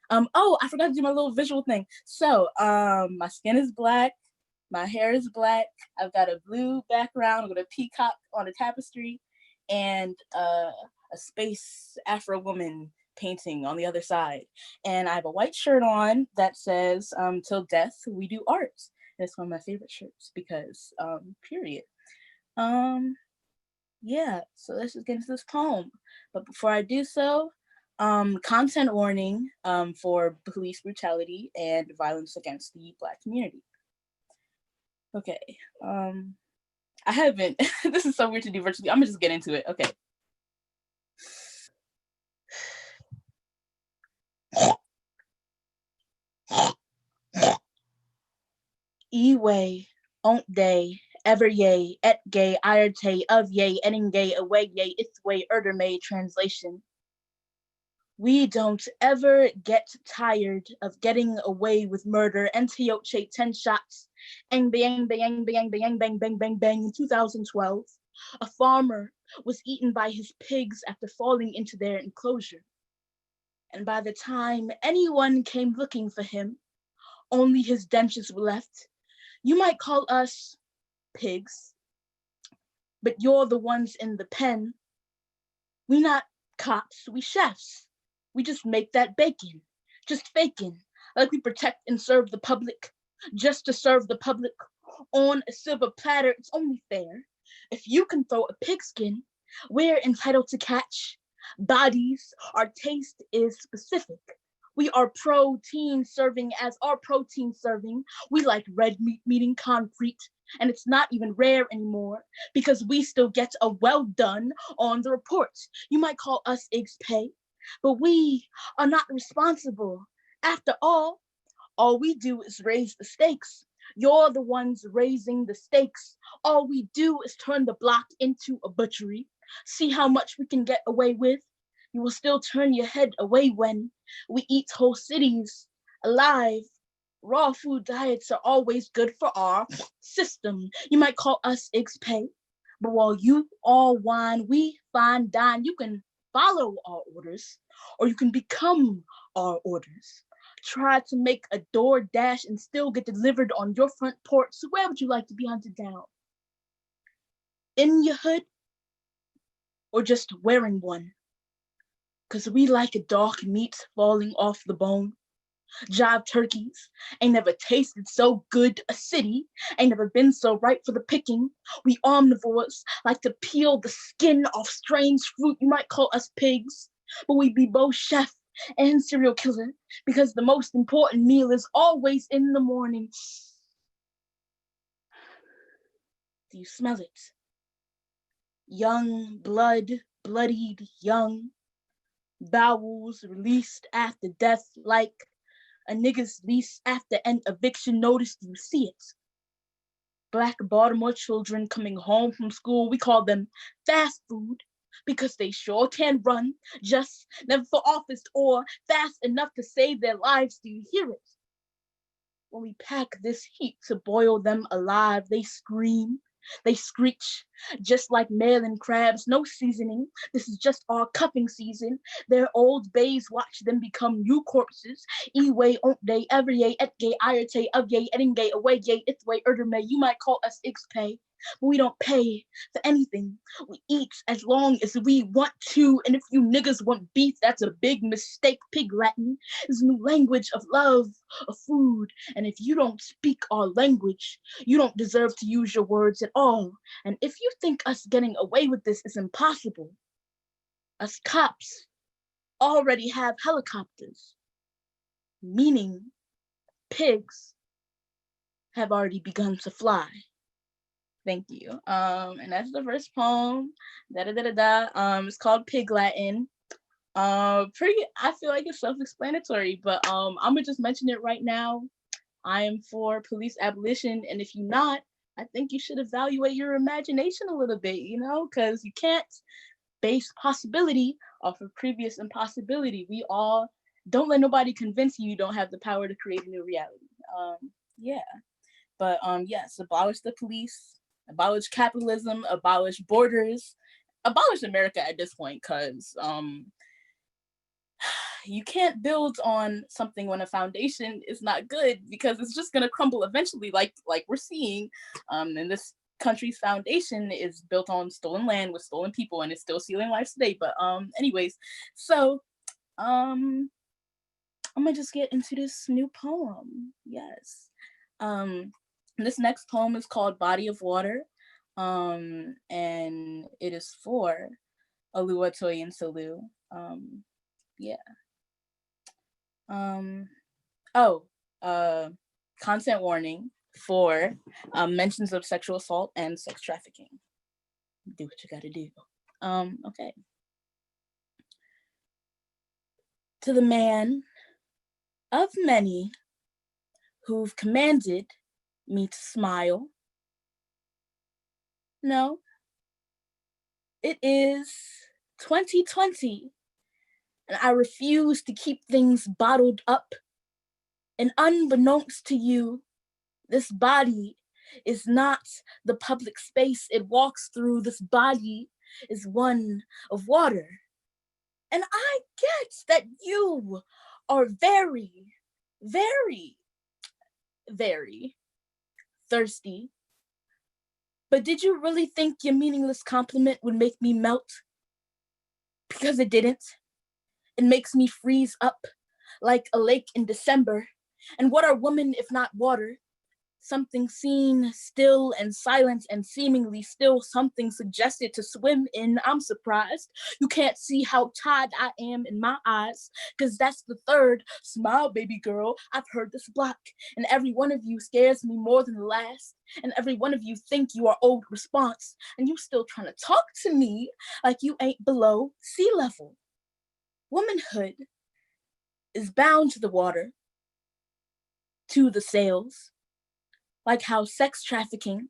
Speaker 5: Oh, I forgot to do my little visual thing. So, my skin is black. My hair is black. I've got a blue background with a peacock on a tapestry, and a space Afro woman painting on the other side. And I have a white shirt on that says, "Till death we do art." And it's one of my favorite shirts because, period. Yeah, so let's just get into this poem. But before I do so, content warning for police brutality and violence against the Black community. Okay, I haven't, this is so weird to do virtually. I'm gonna just get into it, okay. E-way, ont day, ever yea, et gay, ierte, of yea, ening gay, away yea, its way, may translation. We don't ever get tired of getting away with murder. Antioche, 10 shots. Bang, bang, bang, bang, bang, bang, bang, bang, bang. In 2012, a farmer was eaten by his pigs after falling into their enclosure. And by the time anyone came looking for him, only his dentures were left. You might call us pigs, but you're the ones in the pen. We not cops, we chefs. We just make that bacon, just faking, like we protect and serve the public, just to serve the public. On a silver platter, it's only fair. If you can throw a pigskin, we're entitled to catch bodies. Our taste is specific. We are protein serving as our protein serving. We like red meat meeting concrete, and it's not even rare anymore because we still get a well done on the report. You might call us Iggs Pay, but we are not responsible. After all we do is raise the stakes. You're the ones raising the stakes. All we do is turn the block into a butchery. See how much we can get away with. You will still turn your head away when we eat whole cities alive. Raw food diets are always good for our system. You might call us Iggs Pay, but while you all whine, we fine dine. You can follow our orders, or you can become our orders. Try to make a DoorDash and still get delivered on your front porch. So where would you like to be hunted down? In your hood, or just wearing one? 'cause we like a dark meat falling off the bone. Jive turkeys ain't never tasted so good. A city ain't never been so ripe for the picking. We omnivores like to peel the skin off strange fruit. You might call us pigs, but we be both chef and serial killer because the most important meal is always in the morning. Do you smell it? Young blood, bloodied young. Bowels released after death like a nigga's lease after an eviction notice. Do you see it? Black Baltimore children coming home from school, we call them fast food because they sure can run, just never for office or fast enough to save their lives. Do you hear it? When we pack this heat to boil them alive, they scream, they screech, just like Mellon crabs, no seasoning. This is just our cuffing season. Their old bays watch them become new corpses. E-way, ont-day, ever-yay, et-gay, ire-tay, of-yay, edding-gay, away-yay, ith-way, erder-may. You might call us Ix-pay, but we don't pay for anything. We eat as long as we want to, and if you niggas want beef, that's a big mistake. Pig Latin is a new language of love, of food, and if you don't speak our language, you don't deserve to use your words at all. And if you think us getting away with this is impossible, us cops already have helicopters, meaning pigs have already begun to fly. Thank you. And that's the first poem. It's called Pig Latin. I feel like it's self-explanatory, but I'm gonna just mention it right now. I am for police abolition, and if you're not, I think you should evaluate your imagination a little bit, because you can't base possibility off of previous impossibility. We all, don't let nobody convince you don't have the power to create a new reality. Yes, abolish the police, abolish capitalism, abolish borders, abolish America at this point, because you can't build on something when a foundation is not good, because it's just going to crumble eventually, like we're seeing. And this country's foundation is built on stolen land with stolen people, and it's still stealing lives today. But anyways, so I'm gonna just get into this new poem. Yes. This next poem is called Body of Water, and it is for Alua Toyin Salu. Content warning for mentions of sexual assault and sex trafficking. Do what you gotta do. Okay. To the man of many who've commanded me to smile. No, it is 2020, and I refuse to keep things bottled up. And unbeknownst to you, this body is not the public space it walks through. This body is one of water. And I get that you are very, very, very thirsty. But did you really think your meaningless compliment would make me melt? Because it didn't. It makes me freeze up like a lake in December. And what are women if not water? Something seen, still and silent and seemingly still, something suggested to swim in. I'm surprised you can't see how tired I am in my eyes, because that's the third smile, baby girl, I've heard this block. And every one of you scares me more than the last. And every one of you think you are old response, and you still trying to talk to me like you ain't below sea level. Womanhood is bound to the water, to the sails. Like how sex trafficking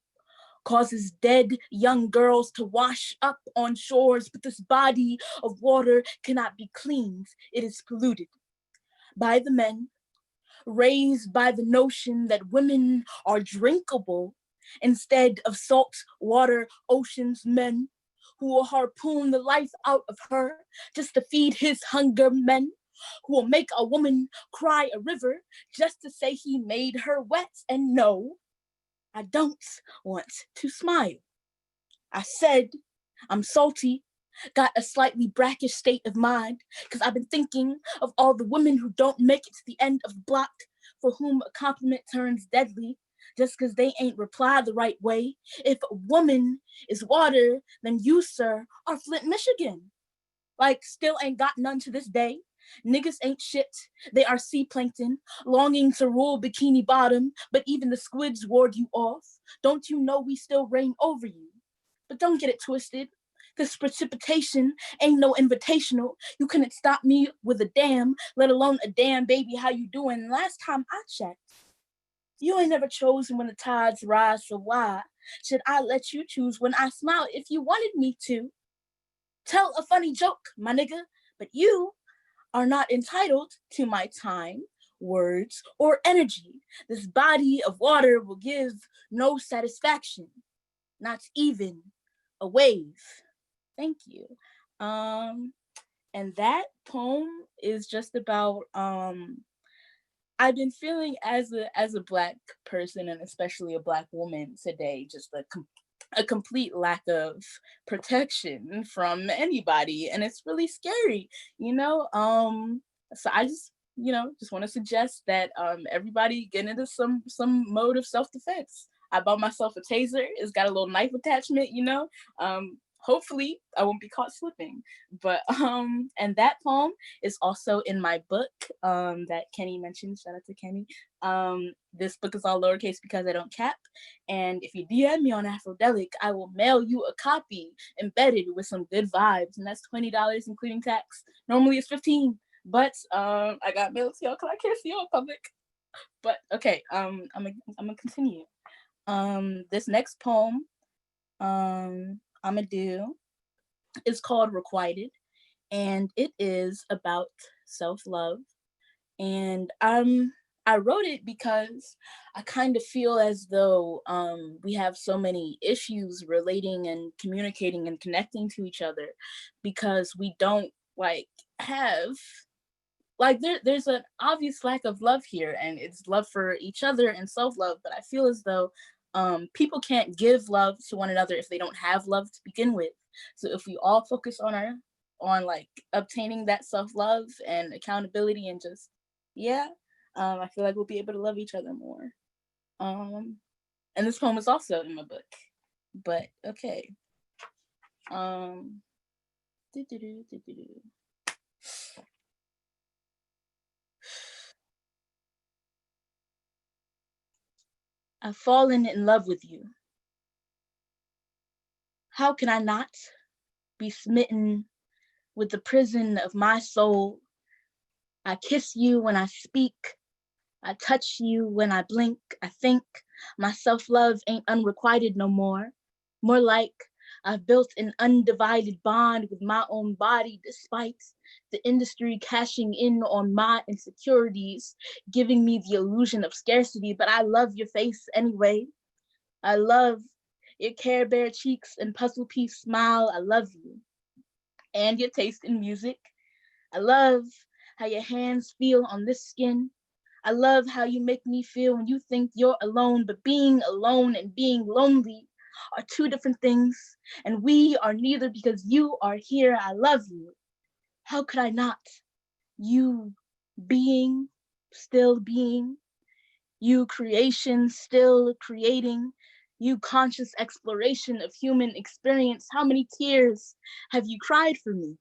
Speaker 5: causes dead young girls to wash up on shores, but this body of water cannot be cleaned. It is polluted by the men, raised by the notion that women are drinkable instead of salt water oceans men who will harpoon the life out of her just to feed his hunger men. Who will make a woman cry a river just to say he made her wet. And no, I don't want to smile. I said I'm salty Got a slightly brackish state of mind, because I've been thinking of all the women who don't make it to the end of the block, for whom a compliment turns deadly, just because they ain't reply the right way. If a woman is water, then you, sir, are Flint, Michigan. Like, still ain't got none to this day. Niggas ain't shit. They are sea plankton, longing to rule Bikini Bottom, but even the squids ward you off. Don't you know we still reign over you? But don't get it twisted. This precipitation ain't no invitational. You couldn't stop me with a damn, let alone a damn baby, how you doing? Last time I checked, you ain't never chosen when the tides rise, so why should I let you choose when I smile if you wanted me to? Tell a funny joke, my nigga, but you are not entitled to my time, words, or energy. This body of water will give no satisfaction, not even a wave. Thank you. And that poem is just about I've been feeling as a Black person, and especially a Black woman today, just a complete lack of protection from anybody, and it's really scary, you know. So I just, just want to suggest that everybody get into some mode of self-defense. I bought myself a taser. It's got a little knife attachment, hopefully I won't be caught slipping. But and that poem is also in my book that Kenny mentioned. Shout out to Kenny. This book is all lowercase because I don't cap. And if you DM me on Afrodelic, I will mail you a copy embedded with some good vibes, and that's $20 including tax. Normally it's $15, but I got mail to y'all because I can't see y'all in public. But okay, I'm gonna continue. This next poem I'm gonna do is called Requited, and it is about self-love. And I wrote it because I kind of feel as though we have so many issues relating and communicating and connecting to each other because we don't have there's an obvious lack of love here, and it's love for each other and self-love. But I feel as though people can't give love to one another if they don't have love to begin with. So if we all focus on obtaining that self-love and accountability and just I feel like we'll be able to love each other more. And this poem is also in my book. But okay. I've fallen in love with you. How can I not be smitten with the prison of my soul? I kiss you when I speak. I touch you when I blink. I think my self-love ain't unrequited no more. More like I've built an undivided bond with my own body despite the industry cashing in on my insecurities, giving me the illusion of scarcity. But I love your face anyway. I love your Care Bear cheeks and puzzle piece smile. I love you. And your taste in music. I love how your hands feel on this skin. I love how you make me feel when you think you're alone, but being alone and being lonely are two different things, and we are neither because you are here. I love you. How could I not? You being, still being, you creation, still creating, you conscious exploration of human experience. How many tears have you cried for me?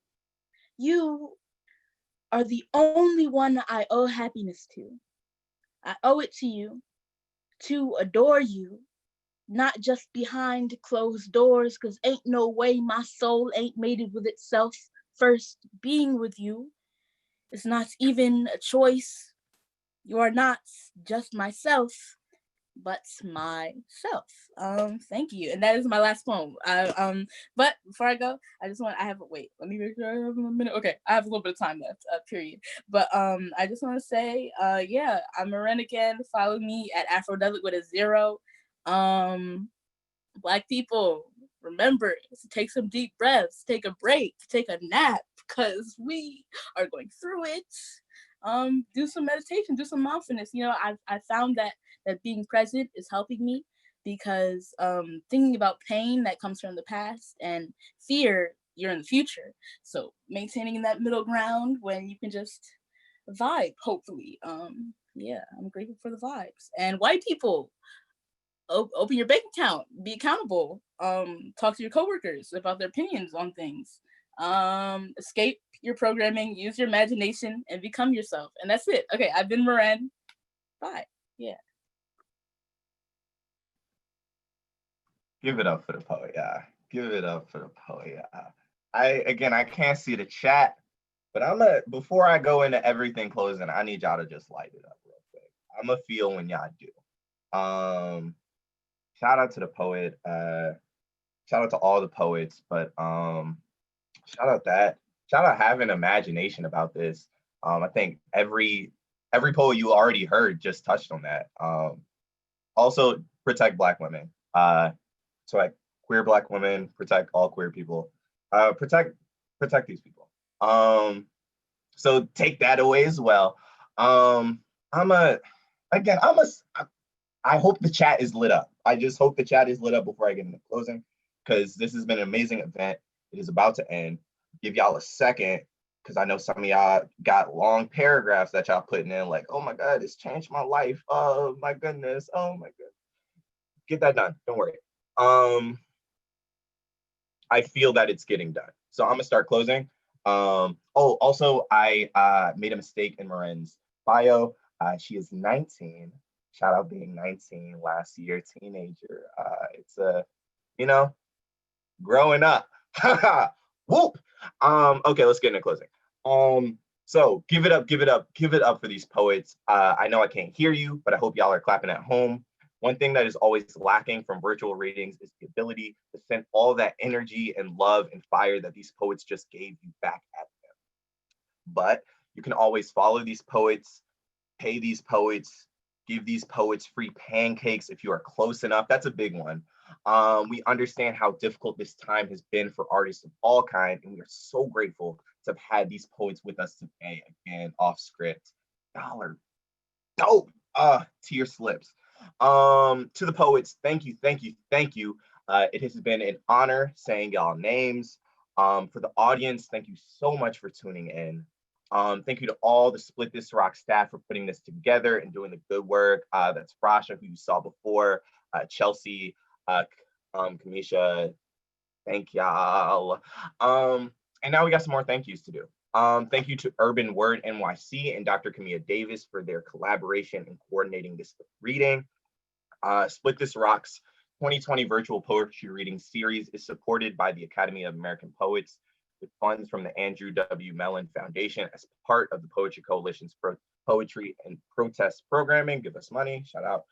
Speaker 5: You are the only one I owe happiness to. I owe it to you to adore you, not just behind closed doors, because ain't no way my soul ain't mated with itself first. Being with you is not even a choice. You are not just myself, but myself. Thank you. And that is my last poem. But before I go, let me make sure I have a minute. Okay, I have a little bit of time left, period. But I just want to say, I'm Maren again. Follow me at Afrodelic with a 0. Black people, remember to take some deep breaths, take a break, take a nap, because we are going through it. Do some meditation, do some mindfulness. I found that being present is helping me, because thinking about pain that comes from the past and fear, you're in the future. So maintaining that middle ground when you can just vibe, hopefully. Yeah, I'm grateful for the vibes. And white people, open your bank account, be accountable, talk to your coworkers about their opinions on things, escape your programming, use your imagination, and become yourself. And that's it. Okay, I've been Maren. Bye. Yeah.
Speaker 1: Give it up for the poet, yeah. Give it up for the poet, yeah. I can't see the chat, but before I go into everything closing, I need y'all to just light it up real quick. I'm gonna feel when y'all do. Shout out to the poet, shout out to all the poets, but shout out having imagination about this. I think every poet you already heard just touched on that. Also protect Black women. So like queer Black women, protect all queer people, protect these people. So take that away as well. I hope the chat is lit up. I just hope the chat is lit up before I get into closing, because this has been an amazing event. It is about to end. Give y'all a second, because I know some of y'all got long paragraphs that y'all putting in, like, oh my God, it's changed my life. Oh my goodness. Oh my goodness. Get that done. Don't worry. I feel that it's getting done. So I'm gonna start closing. Also, I made a mistake in Maren's bio. She is 19. Shout out being 19 last year, teenager. It's growing up. Whoop. Okay, let's get into closing. So give it up for these poets. I know I can't hear you, but I hope y'all are clapping at home. One thing that is always lacking from virtual readings is the ability to send all that energy and love and fire that these poets just gave you back at them. But you can always follow these poets, pay these poets, give these poets free pancakes if you are close enough. That's a big one. We understand how difficult this time has been for artists of all kinds, and we are so grateful to have had these poets with us today. Again, off script, y'all are dope. Tear slips. To the poets, thank you. It has been an honor saying y'all names. For the audience, thank you so much for tuning in. Thank you to all the Split This Rock staff for putting this together and doing the good work. That's Rasha, who you saw before, Chelsea, Kamisha, thank y'all. And now we got some more thank yous to do. Thank you to Urban Word NYC and Dr. Camilla Davis for their collaboration in coordinating this reading. Split This Rock's 2020 virtual poetry reading series is supported by the Academy of American Poets with funds from the Andrew W. Mellon Foundation as part of the Poetry Coalition's Poetry and Protest Programming. Give us money, shout out.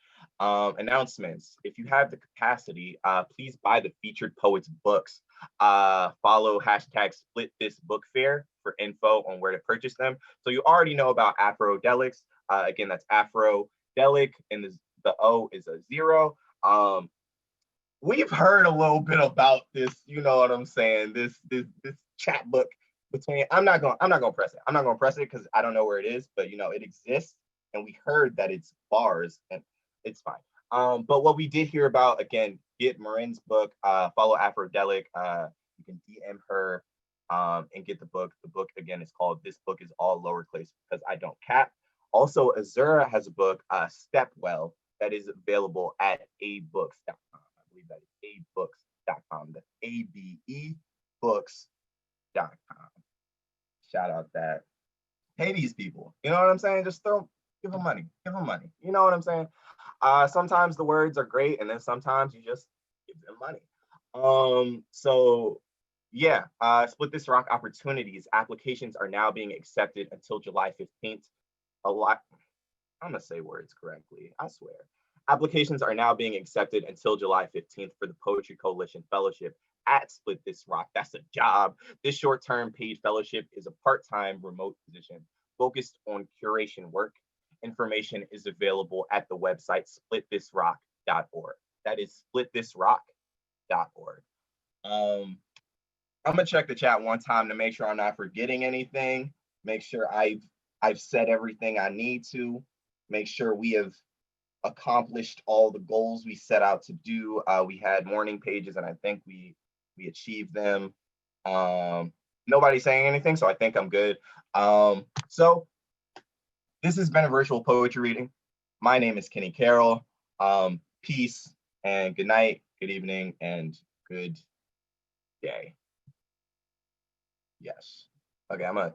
Speaker 1: Announcements. If you have the capacity, please buy the featured poets' books. Follow hashtag Split This Book Fair for info on where to purchase them. So you already know about Afrodelics. Again, that's Afrodelic, and the O is a 0. We've heard a little bit about this, you know what I'm saying? This chat book between, I'm not gonna press it. I'm not gonna press it because I don't know where it is, but it exists, and we heard that it's bars, and it's fine. But what we did hear about, again, get Marin's book, follow Afrodelic. You can DM her and get the book. The book, again, is called This Book Is All Lowercase Because I Don't Cap. Also, Azura has a book, Stepwell, that is available at abebooks.com. I believe that is abebooks.com. That's abebooks.com. Shout out that. Pay these people. You know what I'm saying? Just give them money. Give them money. You know what I'm saying? Sometimes the words are great, and then sometimes you just give them money. So yeah, Split This Rock opportunities. Applications are now being accepted until July 15th. I'm gonna say words correctly, I swear. Applications are now being accepted until July 15th for the Poetry Coalition Fellowship at Split This Rock. That's a job. This short-term paid fellowship is a part-time remote position focused on curation work. Information is available at the website splitthisrock.org. That is splitthisrock.org. I'm gonna check the chat one time to make sure I'm not forgetting anything. Make sure I've said everything I need to. Make sure we have accomplished all the goals we set out to do. We had morning pages, and I think we achieved them. Nobody's saying anything, so I think I'm good. So this has been a virtual poetry reading. My name is Kenny Carroll. Peace and good night, good evening, and good day. Yes. Okay, I'm gonna